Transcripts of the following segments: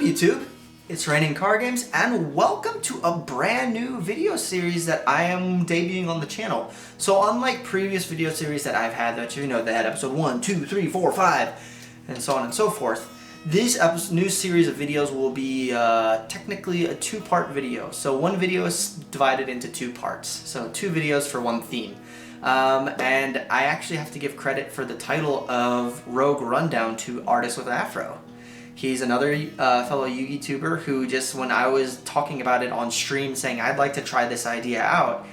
YouTube? It's Raining Card Games, and welcome to a brand new video series that I am debuting on the channel. So unlike previous video series that I've had, that they had episode 1, 2, 3, 4, 5, and so on and so forth, this new series of videos will be technically a two-part video. So one video is divided into two parts, so two videos for one theme. And I actually have to give credit for the title of Rogue Rundown to Artist with Afro. He's another fellow YouTuber who just, when I was talking about it on stream saying I'd like to try this idea out,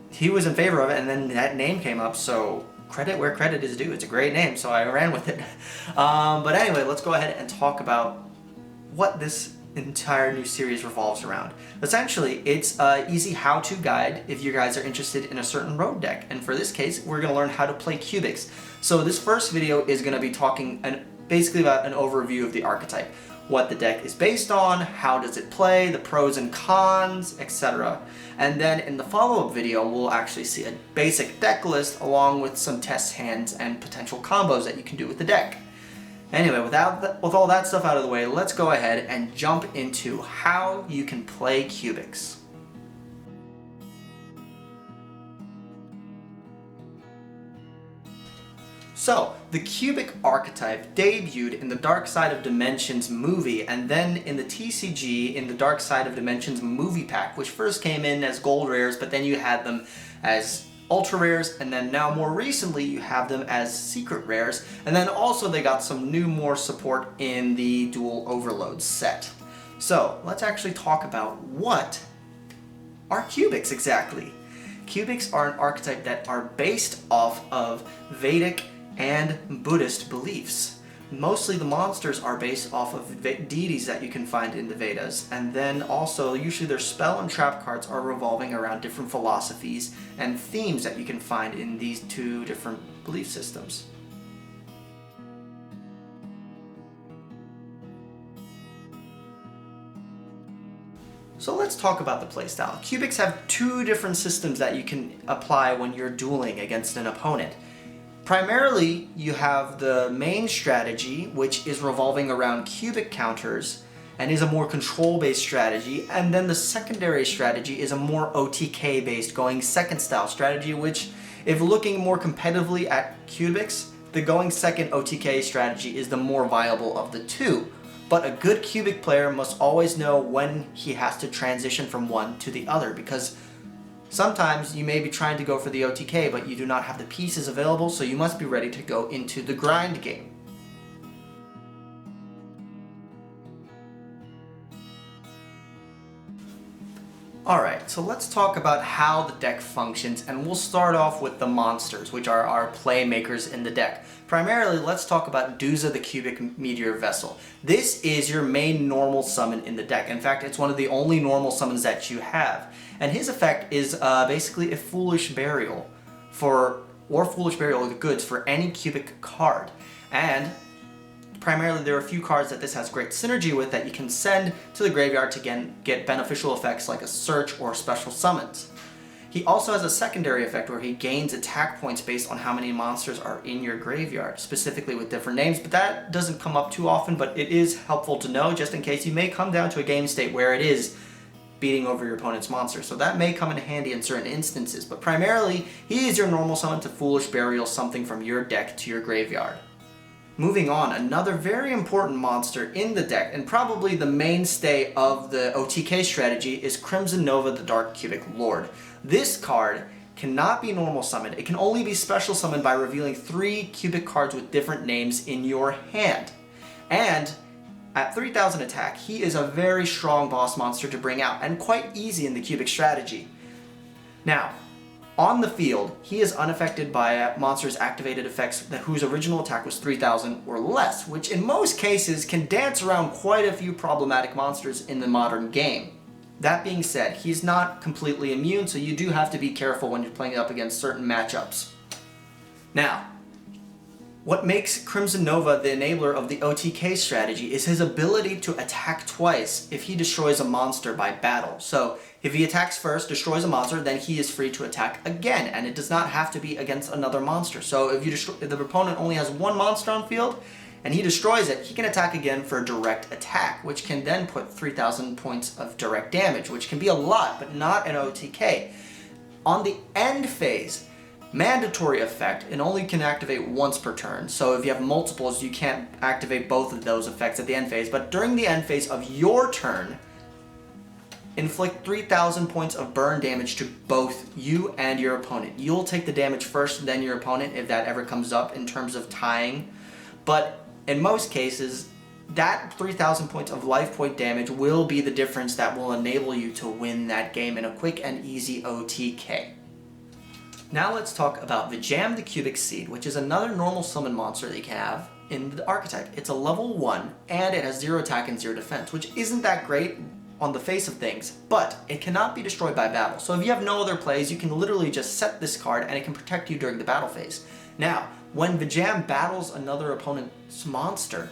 he was in favor of it, and then that name came up, so credit where credit is due. It's a great name, so I ran with it. But anyway, let's go ahead and talk about what this entire new series revolves around. Essentially, it's an easy how-to guide if you guys are interested in a certain road deck, and for this case, we're going to learn how to play cubics. So this first video is going to be talking basically about an overview of the archetype, what the deck is based on, how does it play, the pros and cons, etc. And then in the follow-up video, we'll actually see a basic deck list along with some test hands and potential combos that you can do with the deck. Anyway, with all that stuff out of the way, let's go ahead and jump into how you can play cubics. So, the cubic archetype debuted in the Dark Side of Dimensions movie, and then in the TCG in the Dark Side of Dimensions movie pack, which first came in as gold rares, but then you had them as ultra rares, and then now more recently you have them as secret rares, and then also they got some more support in the Dual Overload set. So, let's actually talk about what are cubics exactly. Cubics are an archetype that are based off of Vedic and Buddhist beliefs. Mostly the monsters are based off of deities that you can find in the Vedas, and then also usually their spell and trap cards are revolving around different philosophies and themes that you can find in these two different belief systems. So let's talk about the playstyle. Cubics have two different systems that you can apply when you're dueling against an opponent. Primarily, you have the main strategy, which is revolving around cubic counters and is a more control-based strategy, and then the secondary strategy is a more OTK-based going second style strategy, which, if looking more competitively at cubics, the going second OTK strategy is the more viable of the two. But a good cubic player must always know when he has to transition from one to the other, because sometimes you may be trying to go for the OTK, but you do not have the pieces available, so you must be ready to go into the grind game. Alright, so let's talk about how the deck functions, and we'll start off with the monsters, which are our playmakers in the deck. Primarily, let's talk about Duza the Cubic Meteor Vessel. This is your main normal summon in the deck. In fact, it's one of the only normal summons that you have. And his effect is basically a Foolish Burial Foolish Burial of the Goods for any cubic card. And primarily there are a few cards that this has great synergy with that you can send to the graveyard to get beneficial effects like a search or special summons. He also has a secondary effect where he gains attack points based on how many monsters are in your graveyard, specifically with different names, but that doesn't come up too often, but it is helpful to know just in case you may come down to a game state where it is beating over your opponent's monster. So that may come in handy in certain instances, but primarily he is your normal summon to Foolish Burial something from your deck to your graveyard. Moving on, another very important monster in the deck, and probably the mainstay of the OTK strategy, is Crimson Nova the Dark Cubic Lord. This card cannot be normal summoned. It can only be special summoned by revealing 3 cubic cards with different names in your hand. And at 3000 attack, he is a very strong boss monster to bring out, and quite easy in the cubic strategy. Now, on the field, he is unaffected by monsters' activated effects whose original attack was 3000 or less, which in most cases can dance around quite a few problematic monsters in the modern game. That being said, he's not completely immune, so you do have to be careful when you're playing up against certain matchups. Now, what makes Crimson Nova the enabler of the OTK strategy is his ability to attack twice if he destroys a monster by battle. So, if he attacks first, destroys a monster, then he is free to attack again, and it does not have to be against another monster. So if the opponent only has one monster on field, and he destroys it, he can attack again for a direct attack, which can then put 3,000 points of direct damage, which can be a lot, but not an OTK. On the end phase, mandatory effect, it only can activate once per turn, so if you have multiples, you can't activate both of those effects at the end phase, but during the end phase of your turn, inflict 3,000 points of burn damage to both you and your opponent. You'll take the damage first, then your opponent, if that ever comes up in terms of tying. But in most cases, that 3,000 points of life point damage will be the difference that will enable you to win that game in a quick and easy OTK. Now let's talk about Vijam the Cubic Seed, which is another normal summon monster that you can have in the archetype. It's a level 1, and it has 0 attack and 0 defense, which isn't that great on the face of things, but it cannot be destroyed by battle. So if you have no other plays, you can literally just set this card and it can protect you during the battle phase. Now, when Vijam battles another opponent's monster,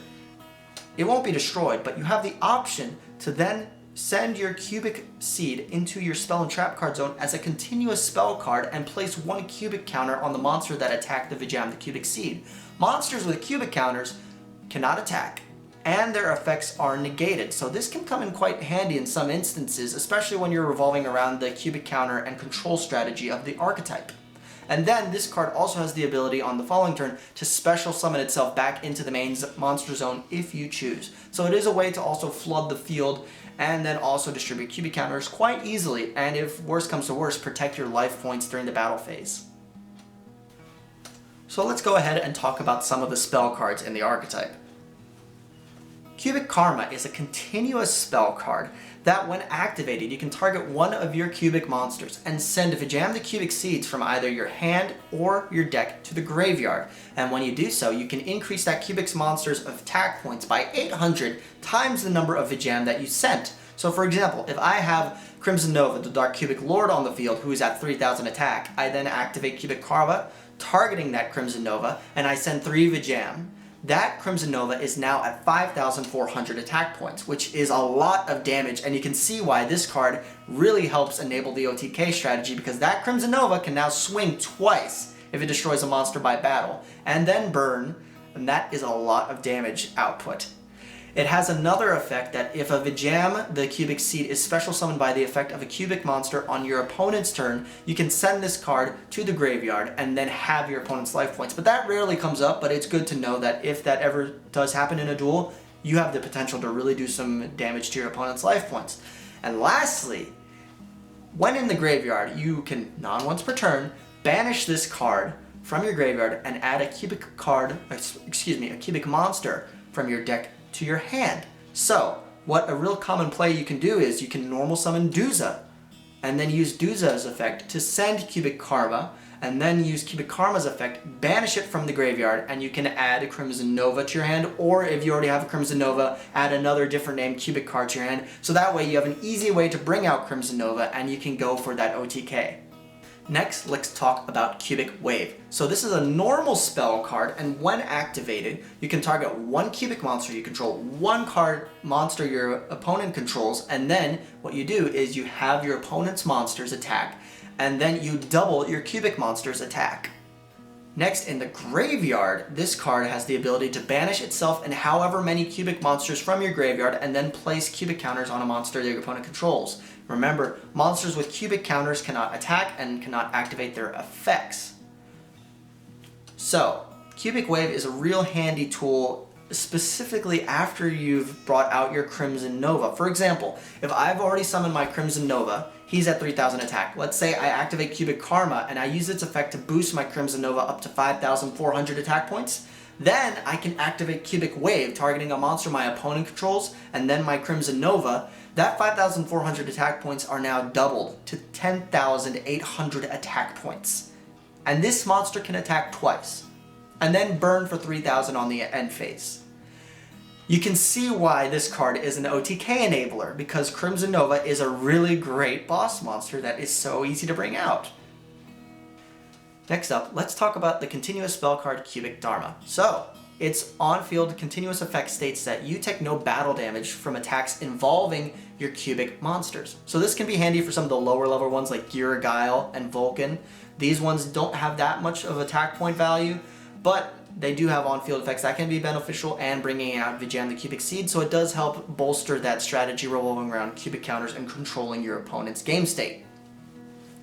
it won't be destroyed, but you have the option to then send your Cubic Seed into your spell and trap card zone as a continuous spell card and place 1 cubic counter on the monster that attacked the Vijam the Cubic Seed. Monsters with cubic counters cannot attack, and their effects are negated, so this can come in quite handy in some instances, especially when you're revolving around the cubic counter and control strategy of the archetype. And then this card also has the ability on the following turn to special summon itself back into the main monster zone if you choose. So it is a way to also flood the field and then also distribute cubic counters quite easily, and if worse comes to worse, protect your life points during the battle phase. So let's go ahead and talk about some of the spell cards in the archetype. Cubic Karma is a continuous spell card that when activated you can target one of your cubic monsters and send Vijam the Cubic Seeds from either your hand or your deck to the graveyard. And when you do so, you can increase that cubic monster's attack points by 800 times the number of Vijam that you sent. So for example, if I have Crimson Nova, the Dark Cubic Lord on the field who is at 3,000 attack, I then activate Cubic Karma targeting that Crimson Nova and I send 3 Vijam. That Crimson Nova is now at 5,400 attack points, which is a lot of damage, and you can see why this card really helps enable the OTK strategy, because that Crimson Nova can now swing twice if it destroys a monster by battle, and then burn, and that is a lot of damage output. It has another effect that if a Vijam the Cubic Seed is special summoned by the effect of a cubic monster on your opponent's turn, you can send this card to the graveyard and then have your opponent's life points. But that rarely comes up, but it's good to know that if that ever does happen in a duel, you have the potential to really do some damage to your opponent's life points. And lastly, when in the graveyard, you can, once per turn, banish this card from your graveyard and add a cubic monster from your deck to your hand. So, what a real common play you can do is you can normal summon Duza, and then use Duza's effect to send Cubic Karma, and then use Cubic Karma's effect, banish it from the graveyard, and you can add a Crimson Nova to your hand, or if you already have a Crimson Nova, add another different named Cubic card to your hand, so that way you have an easy way to bring out Crimson Nova, and you can go for that OTK. Next, let's talk about Cubic Wave. So this is a normal spell card, and when activated, you can target 1 cubic monster you control, 1 card monster your opponent controls, and then what you do is you have your opponent's monsters attack, and then you double your cubic monster's attack. Next, in the graveyard, this card has the ability to banish itself and however many cubic monsters from your graveyard and then place cubic counters on a monster that your opponent controls. Remember, monsters with cubic counters cannot attack and cannot activate their effects. So, Cubic Wave is a real handy tool specifically after you've brought out your Crimson Nova. For example, if I've already summoned my Crimson Nova, he's at 3,000 attack. Let's say I activate Cubic Karma and I use its effect to boost my Crimson Nova up to 5,400 attack points. Then I can activate Cubic Wave, targeting a monster my opponent controls, and then my Crimson Nova. That 5,400 attack points are now doubled to 10,800 attack points. And this monster can attack twice, and then burn for 3,000 on the end phase. You can see why this card is an OTK enabler, because Crimson Nova is a really great boss monster that is so easy to bring out. Next up, let's talk about the continuous spell card Cubic Dharma. So, its on-field continuous effect states that you take no battle damage from attacks involving your cubic monsters. So this can be handy for some of the lower level ones like Guile and Vulcan. These ones don't have that much of attack point value, but they do have on-field effects that can be beneficial, and bringing out Vijay the Cubic Seed, so it does help bolster that strategy revolving around cubic counters and controlling your opponent's game state.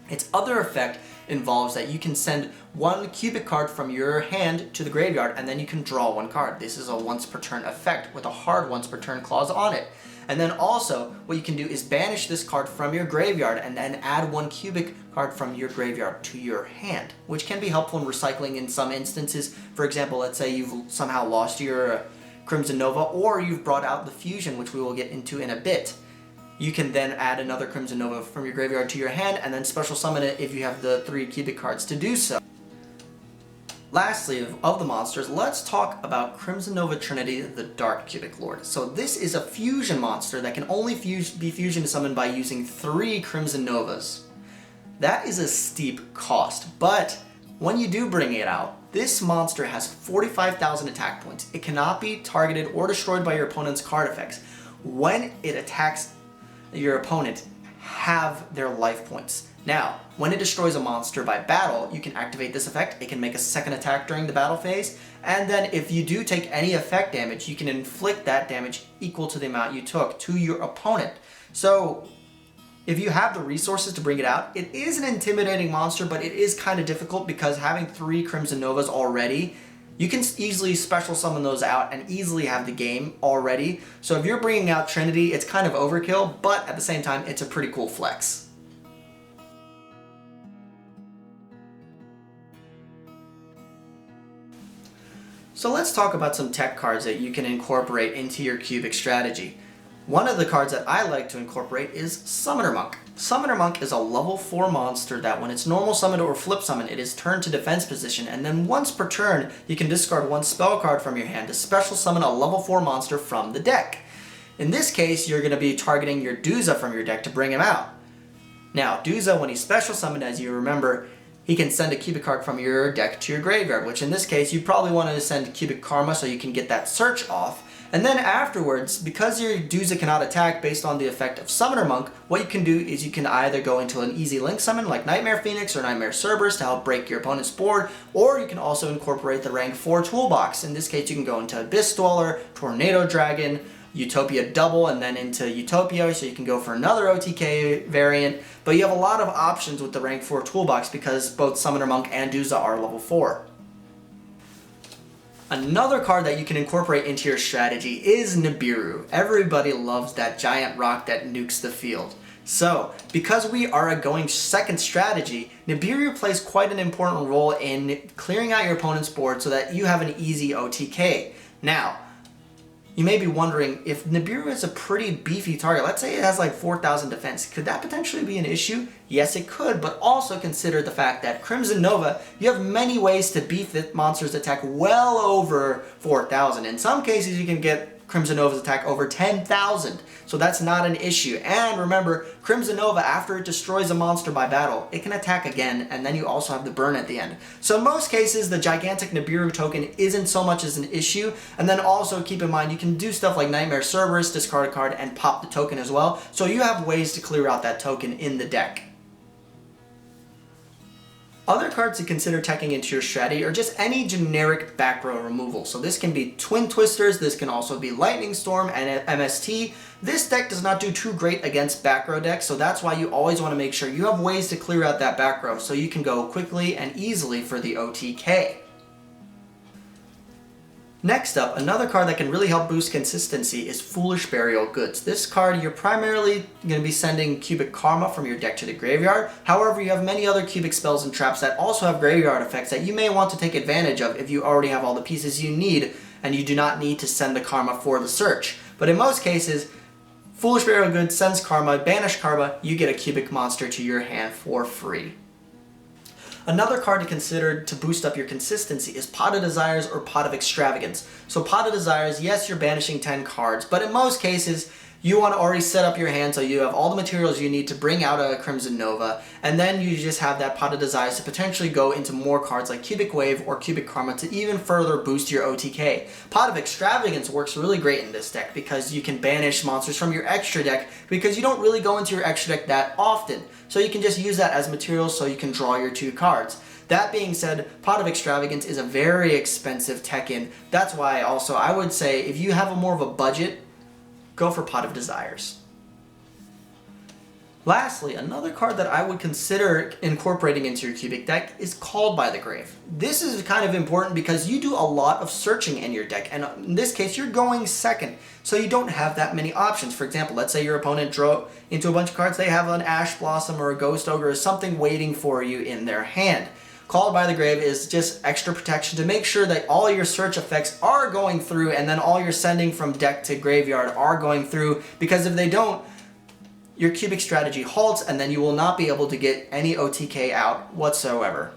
Its other effect involves that you can send one cubic card from your hand to the graveyard, and then you can draw one card. This is a once per turn effect with a hard once per turn clause on it. And then also, what you can do is banish this card from your graveyard and then add one cubic card from your graveyard to your hand, which can be helpful in recycling in some instances. For example, let's say you've somehow lost your Crimson Nova, or you've brought out the Fusion, which we will get into in a bit. You can then add another Crimson Nova from your graveyard to your hand, and then special summon it if you have the 3 cubic cards to do so. Lastly, of the monsters, let's talk about Crimson Nova Trinity, the Dark Cubic Lord. So this is a fusion monster that can only be fusion summoned by using 3 Crimson Novas. That is a steep cost, but when you do bring it out, this monster has 45,000 attack points. It cannot be targeted or destroyed by your opponent's card effects. When it attacks your opponent, have their life points. Now, when it destroys a monster by battle, you can activate this effect. It can make a second attack during the battle phase, and then if you do take any effect damage, you can inflict that damage equal to the amount you took to your opponent. So, if you have the resources to bring it out, it is an intimidating monster, but it is kind of difficult because having 3 Crimson Novas already, you can easily special summon those out and easily have the game already. So if you're bringing out Trinity, it's kind of overkill, but at the same time, it's a pretty cool flex. So let's talk about some tech cards that you can incorporate into your cubic strategy. One of the cards that I like to incorporate is Summoner Monk. Summoner Monk is a level 4 monster that when it's normal summoned or flip summoned, it is turned to defense position, and then once per turn, you can discard 1 spell card from your hand to special summon a level 4 monster from the deck. In this case, you're going to be targeting your Duza from your deck to bring him out. Now, Duza, when he's special summoned, as you remember, he can send a cubic card from your deck to your graveyard, which in this case, you probably want to send cubic karma so you can get that search off. And then afterwards, because your Duza cannot attack based on the effect of Summoner Monk, what you can do is you can either go into an easy link summon like Nightmare Phoenix or Nightmare Cerberus to help break your opponent's board, or you can also incorporate the rank 4 toolbox. In this case, you can go into Abyss Dweller, Tornado Dragon, Utopia Double, and then into Utopia, so you can go for another OTK variant. But you have a lot of options with the rank 4 toolbox because both Summoner Monk and Duza are level 4. Another card that you can incorporate into your strategy is Nibiru. Everybody loves that giant rock that nukes the field. So, because we are a going second strategy, Nibiru plays quite an important role in clearing out your opponent's board so that you have an easy OTK. Now, you may be wondering, if Nibiru is a pretty beefy target, let's say it has like 4,000 defense, could that potentially be an issue? Yes, it could, but also consider the fact that Crimson Nova, you have many ways to beef the monster's attack well over 4,000. In some cases, you can get Crimson Nova's attack over 10,000, so that's not an issue. And remember, Crimson Nova, after it destroys a monster by battle, it can attack again, and then you also have the burn at the end. So in most cases, the gigantic Nibiru token isn't so much as an issue, and then also keep in mind, you can do stuff like Nightmare Cerberus, discard a card, and pop the token as well, so you have ways to clear out that token in the deck. Other cards to consider teching into your strategy are just any generic back row removal. So this can be Twin Twisters, this can also be Lightning Storm and MST. This deck does not do too great against back row decks, so that's why you always want to make sure you have ways to clear out that back row so you can go quickly and easily for the OTK. Next up, another card that can really help boost consistency is Foolish Burial Goods. This card, you're primarily going to be sending cubic karma from your deck to the graveyard. However, you have many other cubic spells and traps that also have graveyard effects that you may want to take advantage of if you already have all the pieces you need and you do not need to send the karma for the search. But in most cases, Foolish Burial Goods sends karma, banish karma, you get a cubic monster to your hand for free. Another card to consider to boost up your consistency is Pot of Desires or Pot of Extravagance. So Pot of Desires, yes, you're banishing 10 cards, but in most cases, you want to already set up your hand so you have all the materials you need to bring out a Crimson Nova, and then you just have that Pot of Desires to potentially go into more cards like Cubic Wave or Cubic Karma to even further boost your OTK. Pot of Extravagance works really great in this deck because you can banish monsters from your extra deck because you don't really go into your extra deck that often. So you can just use that as material so you can draw your 2 cards. That being said, Pot of Extravagance is a very expensive tech-in. That's why also I would say if you have more of a budget, go for Pot of Desires. Lastly, another card that I would consider incorporating into your cubic deck is Called by the Grave. This is kind of important because you do a lot of searching in your deck, and in this case you're going second, so you don't have that many options. For example, let's say your opponent drew into a bunch of cards, they have an Ash Blossom or a Ghost Ogre or something waiting for you in their hand. Called by the Grave is just extra protection to make sure that all your search effects are going through and then all your sending from deck to graveyard are going through, because if they don't, your cubic strategy halts and then you will not be able to get any OTK out whatsoever.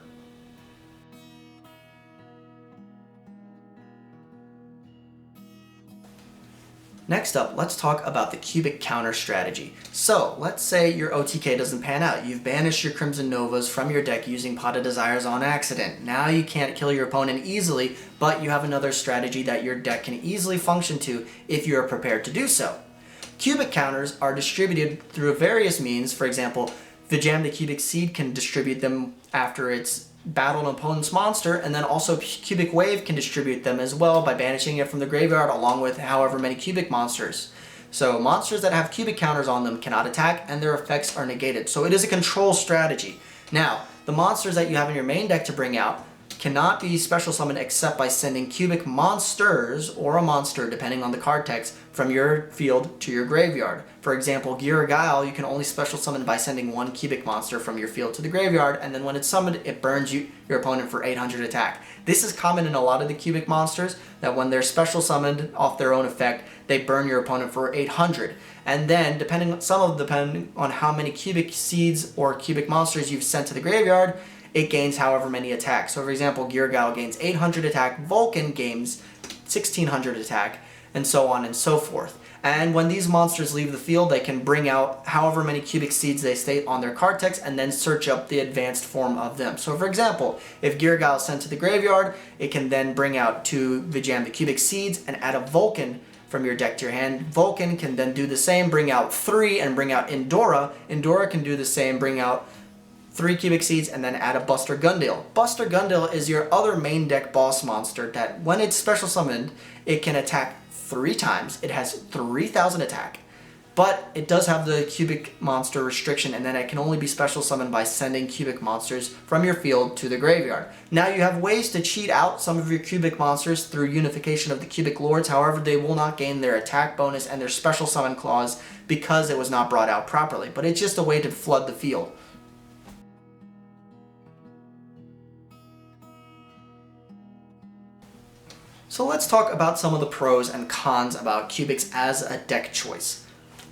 Next up, let's talk about the cubic counter strategy. So, let's say your OTK doesn't pan out. You've banished your Crimson Novas from your deck using Pot of Desires on accident. Now you can't kill your opponent easily, but you have another strategy that your deck can easily function to if you're prepared to do so. Cubic counters are distributed through various means. For example, Vijam the Cubic Seed can distribute them after it's battled an opponent's monster, and then also Cubic Wave can distribute them as well by banishing it from the graveyard along with however many cubic monsters. So monsters that have cubic counters on them cannot attack and their effects are negated. So it is a control strategy. Now, the monsters that you have in your main deck to bring out cannot be special summoned except by sending cubic monsters or a monster, depending on the card text, from your field to your graveyard. For example, Giragail, you can only special summon by sending one cubic monster from your field to the graveyard, and then when it's summoned, it burns your opponent for 800 attack. This is common in a lot of the cubic monsters, that when they're special summoned off their own effect, they burn your opponent for 800. And then, depending on how many cubic seeds or cubic monsters you've sent to the graveyard, it gains however many attacks. So for example, Giragail gains 800 attack, Vulcan gains 1600 attack, and so on and so forth. And when these monsters leave the field, they can bring out however many cubic seeds they state on their card text and then search up the advanced form of them. So for example, if Giragail is sent to the graveyard, it can then bring out 2 Vijam the Cubic Seeds and add a Vulcan from your deck to your hand. Vulcan can then do the same, bring out 3 and bring out Indora. Indora can do the same, bring out 3 cubic seeds, and then add a Buster Gundale. Buster Gundale is your other main deck boss monster that when it's special summoned, it can attack 3 times. It has 3000 attack, but it does have the cubic monster restriction, and then it can only be special summoned by sending cubic monsters from your field to the graveyard. Now you have ways to cheat out some of your cubic monsters through unification of the cubic lords, however they will not gain their attack bonus and their special summon clause because it was not brought out properly, but it's just a way to flood the field. So let's talk about some of the pros and cons about cubics as a deck choice.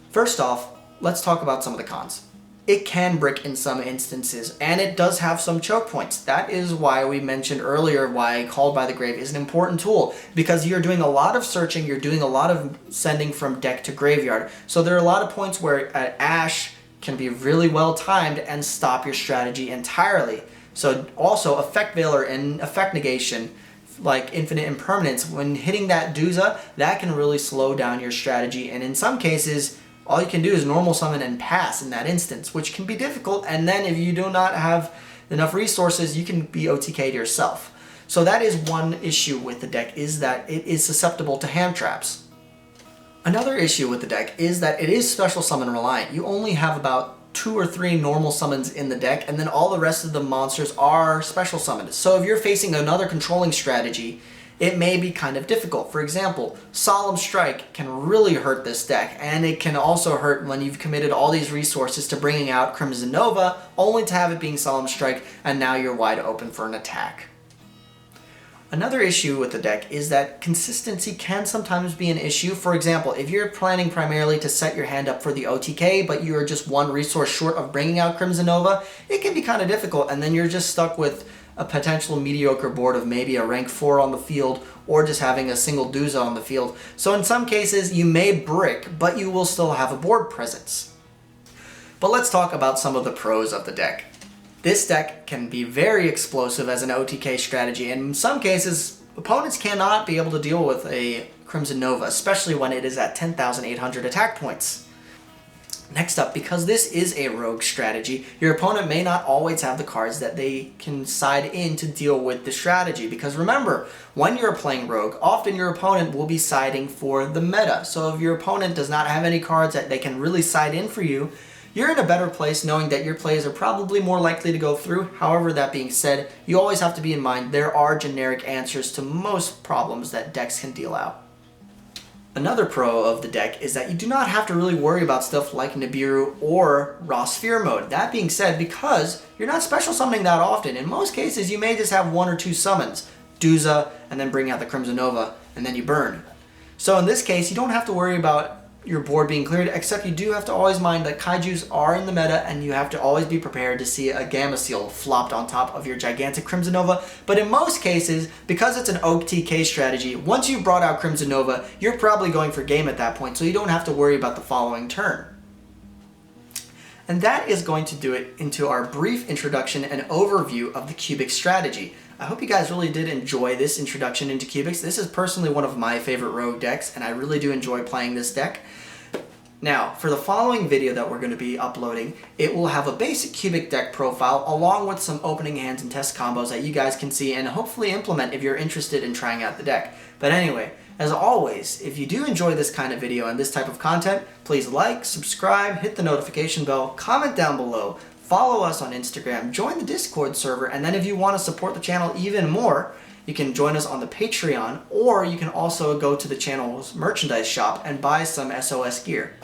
First off, let's talk about some of the cons. It can brick in some instances, and it does have some choke points. That is why we mentioned earlier why Called by the Grave is an important tool, because you're doing a lot of searching, you're doing a lot of sending from deck to graveyard. So there are a lot of points where Ash can be really well timed and stop your strategy entirely. So also Effect Veiler and Effect Negation, like Infinite Impermanence, when hitting that Duza, that can really slow down your strategy, and in some cases all you can do is normal summon and pass in that instance, which can be difficult, and then if you do not have enough resources, you can be OTK'd yourself. So that is one issue with the deck, is that it is susceptible to hand traps. Another issue with the deck is that it is special summon reliant. You only have about 2 or 3 normal summons in the deck, and then all the rest of the monsters are special summoned. So if you're facing another controlling strategy, it may be kind of difficult. For example, Solemn Strike can really hurt this deck, and it can also hurt when you've committed all these resources to bringing out Crimson Nova, only to have it being Solemn Strike, and now you're wide open for an attack. Another issue with the deck is that consistency can sometimes be an issue. For example, if you're planning primarily to set your hand up for the OTK, but you are just 1 resource short of bringing out Crimson Nova, it can be kind of difficult, and then you're just stuck with a potential mediocre board of maybe a rank 4 on the field, or just having a single Duza on the field. So in some cases, you may brick, but you will still have a board presence. But let's talk about some of the pros of the deck. This deck can be very explosive as an OTK strategy, and in some cases, opponents cannot be able to deal with a Crimson Nova, especially when it is at 10,800 attack points. Next up, because this is a rogue strategy, your opponent may not always have the cards that they can side in to deal with the strategy. Because remember, when you're playing rogue, often your opponent will be siding for the meta. So if your opponent does not have any cards that they can really side in for you, you're in a better place knowing that your plays are probably more likely to go through. However, that being said, you always have to be in mind there are generic answers to most problems that decks can deal out. Another pro of the deck is that you do not have to really worry about stuff like Nibiru or Raw Sphere mode. That being said, because you're not special summoning that often, in most cases you may just have 1 or 2 summons, Duza, and then bring out the Crimson Nova, and then you burn. So in this case, you don't have to worry about your board being cleared, except you do have to always mind that kaijus are in the meta, and you have to always be prepared to see a Gamma Seal flopped on top of your gigantic Crimson Nova. But in most cases, because it's an OTK strategy, once you've brought out Crimson Nova, you're probably going for game at that point, so you don't have to worry about the following turn. And that is going to do it into our brief introduction and overview of the Cubic strategy. I hope you guys really did enjoy this introduction into Cubics. This is personally one of my favorite rogue decks, and I really do enjoy playing this deck. Now, for the following video that we're going to be uploading, it will have a basic Cubic deck profile along with some opening hands and test combos that you guys can see and hopefully implement if you're interested in trying out the deck. But anyway, as always, if you do enjoy this kind of video and this type of content, please like, subscribe, hit the notification bell, comment down below, follow us on Instagram, join the Discord server, and then if you want to support the channel even more, you can join us on the Patreon, or you can also go to the channel's merchandise shop and buy some SOS gear.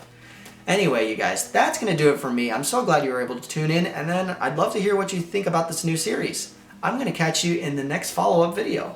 Anyway, you guys, that's going to do it for me. I'm so glad you were able to tune in, and then I'd love to hear what you think about this new series. I'm going to catch you in the next follow-up video.